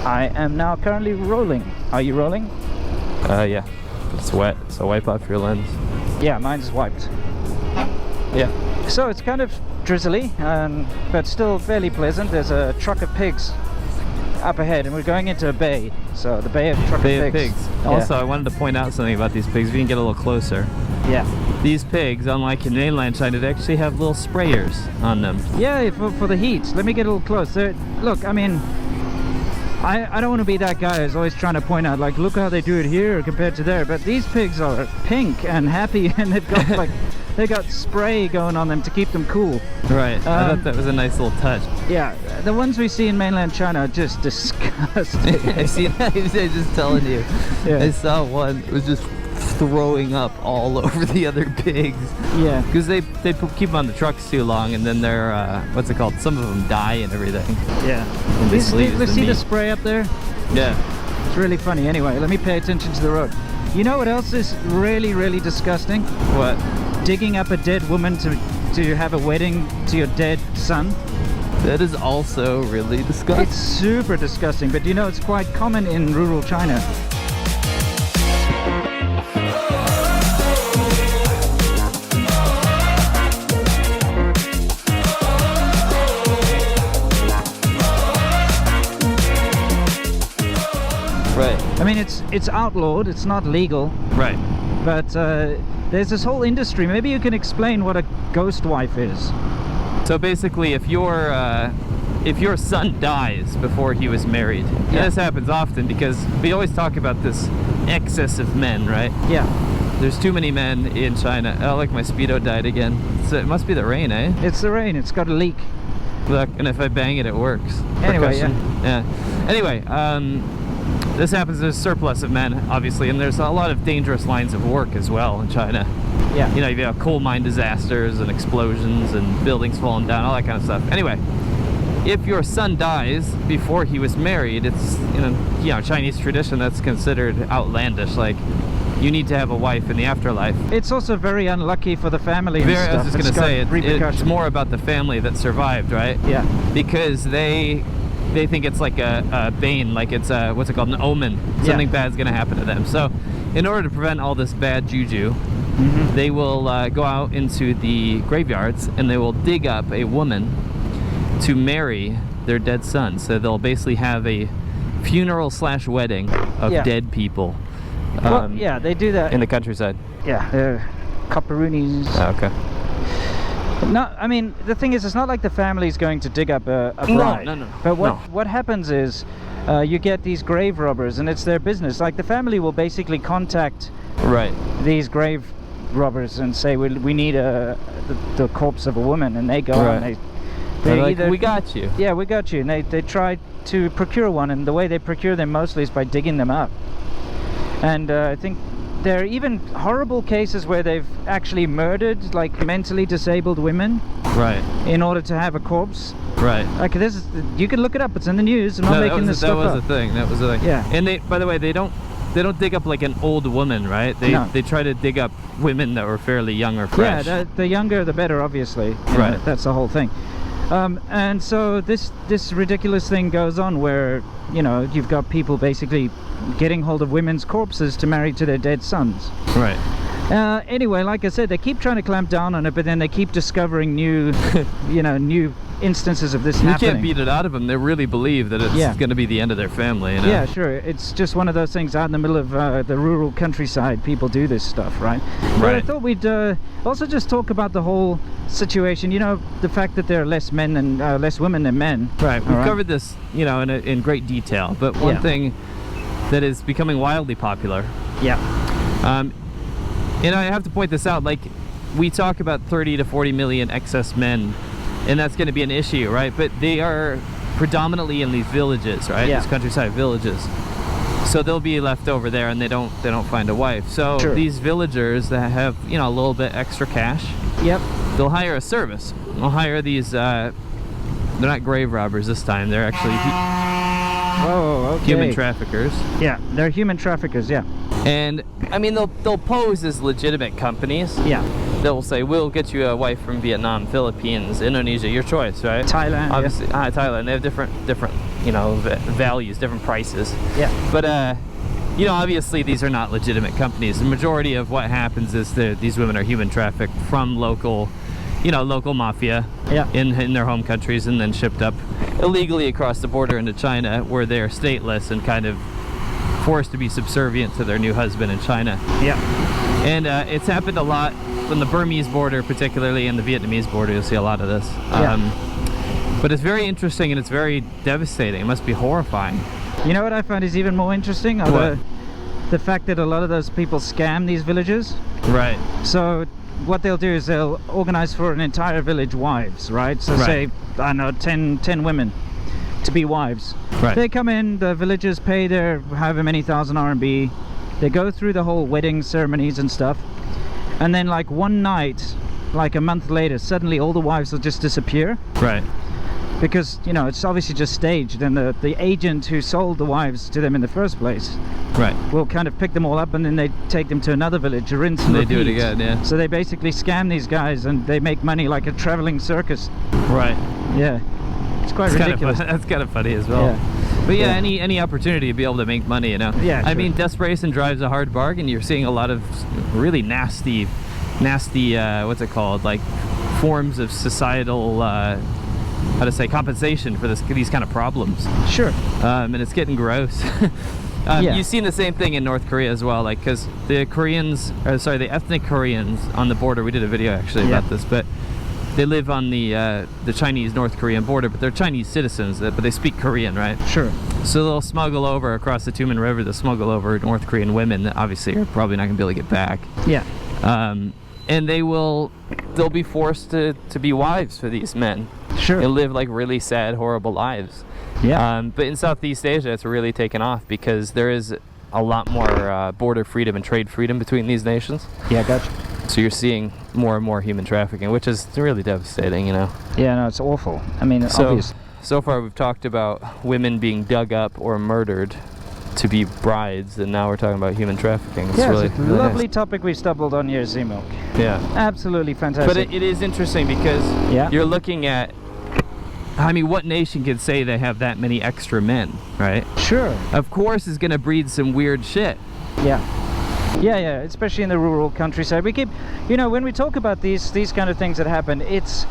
I am now currently rolling. Are you rolling? Yeah. It's wet, so wipe off your lens. Yeah, mine's wiped. Yeah. So it's kind of drizzly, but still fairly pleasant. There's a truck of pigs up ahead, and we're going into a bay. So the bay of truck of pigs. Yeah. Also, I wanted to point out something about these pigs. If you can get a little closer. Yeah. These pigs, unlike in mainland China, they actually have little sprayers on them. Yeah, for the heat. Let me get a little closer. Look, I mean, I don't want to be that guy who's always trying to point out, like, look how they do it here compared to there. But these pigs are pink and happy, and they've got like, they got spray going on them to keep them cool. Right. I thought that was a nice little touch. Yeah, the ones we see in mainland China are just disgusting. I see that. I was just telling you. Yeah. I saw one. It was just throwing up all over the other pigs. Yeah. Because they keep them on the trucks too long, and then they're what's it called? Some of them die and everything. Yeah. And Let's see the spray up there. Yeah. It's really funny. Anyway, let me pay attention to the road. You know what else is really, really disgusting? What? Digging up a dead woman to have a wedding to your dead son. That is also really disgusting. It's super disgusting, but you know, it's quite common in rural China. Right. I mean, it's outlawed, it's not legal. Right. But there's this whole industry. Maybe you can explain what a ghost wife is. So basically, if your son dies before he was married, and this happens often because we always talk about this excess of men, right? Yeah. There's too many men in China. Oh, look, my Speedo died again. So it must be the rain, eh? It's the rain. It's got a leak. Look, and if I bang it, it works. Anyway, Percussion. Yeah. Anyway, this happens. There's a surplus of men, obviously, and there's a lot of dangerous lines of work as well in China. Yeah. You know, you have coal mine disasters and explosions and buildings falling down, all that kind of stuff. Anyway, if your son dies before he was married, it's Chinese tradition that's considered outlandish. Like, you need to have a wife in the afterlife. It's also very unlucky for the family and stuff. I was just going to say, it's more about the family that survived, right? Yeah. Because they think it's like a bane, like it's a, what's it called, an omen. Something bad's going to happen to them. So in order to prevent all this bad juju, they will go out into the graveyards and they will dig up a woman to marry their dead son. So they'll basically have a funeral/wedding of dead people. Well, yeah, they do that in the countryside. Yeah, they're copperoonies. Oh, okay. No, I mean, the thing is, it's not like the family's going to dig up a bride. No. But what happens is, you get these grave robbers, and it's their business. Like, the family will basically contact these grave robbers and say, we need the corpse of a woman, and they go and they like, either, we got you. Yeah, we got you. And they try to procure one, and the way they procure them mostly is by digging them up. And I think there are even horrible cases where they've actually murdered, like, mentally disabled women, in order to have a corpse. Right. Like, this is, you can look it up. It's in the news. I'm not making this stuff up. That was the thing. That was the thing. Yeah. And they, by the way, they don't dig up like an old woman, right? They try to dig up women that were fairly young or fresh. Yeah, the younger the better, obviously. Right. That's the whole thing. And so this ridiculous thing goes on where, you know, you've got people basically getting hold of women's corpses to marry to their dead sons. Right. Anyway, like I said, they keep trying to clamp down on it, but then they keep discovering new, new instances of this happening. You can't beat it out of them. They really believe that it's going to be the end of their family. You know? Yeah, sure. It's just one of those things out in the middle of the rural countryside. People do this stuff, right? But I thought we'd also just talk about the whole situation. You know, the fact that there are less men and less women than men. Right. We've covered this, in great detail. But one thing that is becoming wildly popular. Yeah. I have to point this out. Like, we talk about 30 to 40 million excess men, and that's going to be an issue, right? But they are predominantly in these villages, right? These countryside villages. So they'll be left over there, and they don't find a wife. So these villagers that have a little bit extra cash, they'll hire a service. They'll hire these. They're not grave robbers this time. They're actually human traffickers. Yeah, they're human traffickers. Yeah. And I mean, they'll pose as legitimate companies. Yeah. They'll say, we'll get you a wife from Vietnam, Philippines, Indonesia, your choice, right? Thailand. Obviously, Thailand. They have different you know, values, different prices. Yeah. But you know, obviously these are not legitimate companies. The majority of what happens is that these women are human trafficked from local, you know, local mafia in their home countries, and then shipped up illegally across the border into China, where they're stateless and kind of forced to be subservient to their new husband in China. Yeah. And it's happened a lot on the Burmese border, particularly, and the Vietnamese border. You'll see a lot of this. But it's very interesting and it's very devastating. It must be horrifying. You know what I find is even more interesting? The fact that a lot of those people scam these villages. Right. So what they'll do is they'll organize for an entire village wives, right? So say, I don't know, 10 women to be wives. Right. They come in, the villagers pay their however many thousand RMB. They go through the whole wedding ceremonies and stuff. And then like one night, like a month later, suddenly all the wives will just disappear. Right. Because, you know, it's obviously just staged, and the agent who sold the wives to them in the first place will kind of pick them all up, and then they take them to another village, rinse and repeat. They do it again, yeah. So they basically scam these guys, and they make money like a traveling circus. Right. Yeah. It's quite ridiculous. That's kind of funny as well. Yeah. But yeah, any opportunity to be able to make money, you know. Yeah. I mean, desperation drives a hard bargain. You're seeing a lot of really nasty, what's it called? Like forms of societal, how to say, compensation for these kind of problems. Sure. And it's getting gross. You've seen the same thing in North Korea as well, like, because the ethnic Koreans on the border, we did a video actually about this, but they live on the Chinese-North Korean border, but they're Chinese citizens, but they speak Korean, right? Sure. So they'll smuggle over across the Tumen River, they'll smuggle over North Korean women that obviously are probably not going to be able to get back. Yeah. And they'll be forced to be wives for these men. Sure. And live like really sad, horrible lives. Yeah. But in Southeast Asia, it's really taken off because there is a lot more border freedom and trade freedom between these nations. Yeah, gotcha. So you're seeing more and more human trafficking, which is really devastating, you know. Yeah, no, it's awful. I mean, obvious. So far we've talked about women being dug up or murdered to be brides, and now we're talking about human trafficking. It's really, it's a lovely topic we stumbled on here, Z-Milk. Yeah. Absolutely fantastic. But it is interesting because you're looking at, I mean, what nation could say they have that many extra men, right? Sure. Of course it's going to breed some weird shit. Yeah. Yeah, especially in the rural countryside. We keep, you know, when we talk about these kind of things that happen, it's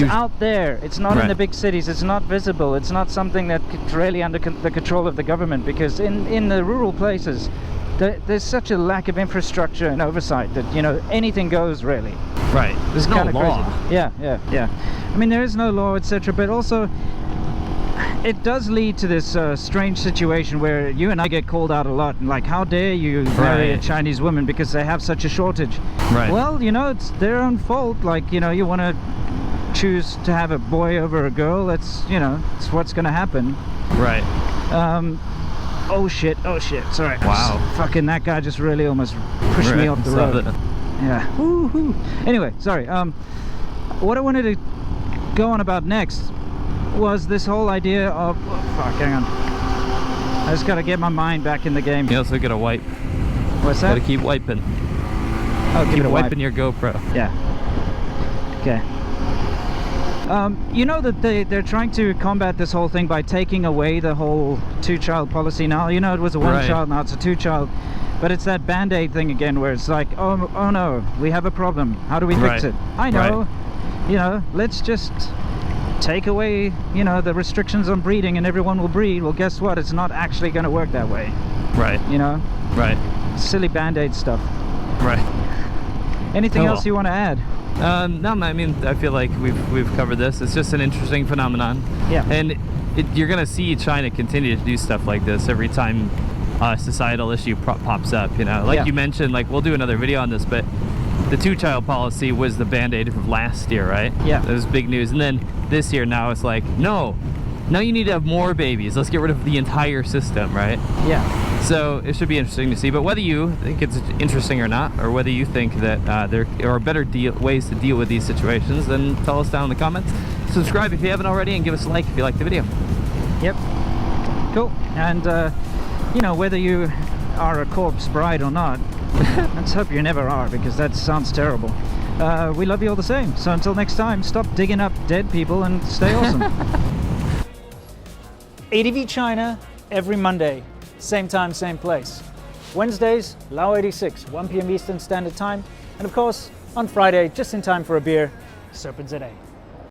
out there. It's not in the big cities. It's not visible. It's not something that's really under the control of the government, because in the rural places, there's such a lack of infrastructure and oversight that, you know, anything goes really. Right. There's no law. Crazy. Yeah. I mean, there is no law, etc. But also, it does lead to this strange situation where you and I get called out a lot, and like, how dare you marry a Chinese woman because they have such a shortage? Right. Well, you know, it's their own fault. Like, you know, you want to choose to have a boy over a girl, that's, you know, it's what's going to happen. Right. Oh shit, sorry. Wow. Fucking, that guy just really almost pushed me off the road. Yeah. Woohoo. Anyway, sorry. What I wanted to go on about next was this whole idea of, hang on. I just gotta get my mind back in the game. You also gotta wipe. What's that? Gotta keep wiping. Oh, keep wiping your GoPro. Yeah. Okay. You know that they're trying to combat this whole thing by taking away the whole two-child policy now. You know, it was a one-child, now it's a two-child. But it's that band-aid thing again, where it's like, oh no, we have a problem. How do we fix it? I know. You know, let's just take away, you know, the restrictions on breeding and everyone will breed. Well, guess what? It's not actually going to work that way. Right. You know? Right. Silly band-aid stuff. Right. Anything else you want to add? No, I mean, I feel like we've covered this. It's just an interesting phenomenon. Yeah. And you're going to see China continue to do stuff like this every time a societal issue pops up, you know. Like you mentioned, like, we'll do another video on this, but the two-child policy was the band-aid from last year, right? Yeah. It was big news. And then this year, now it's like, no, now you need to have more babies. Let's get rid of the entire system, right? Yeah. So it should be interesting to see. But whether you think it's interesting or not, or whether you think that there are better ways to deal with these situations, then tell us down in the comments. Subscribe if you haven't already, and give us a like if you liked the video. Yep. Cool. And, you know, whether you are a corpse bride or not, let's hope you never are, because that sounds terrible. We love you all the same. So until next time, stop digging up dead people and stay awesome. ADV China every Monday, same time, same place. Wednesdays, Lao 86, 1 p.m. Eastern Standard Time. And of course, on Friday, just in time for a beer, Serpents at 8.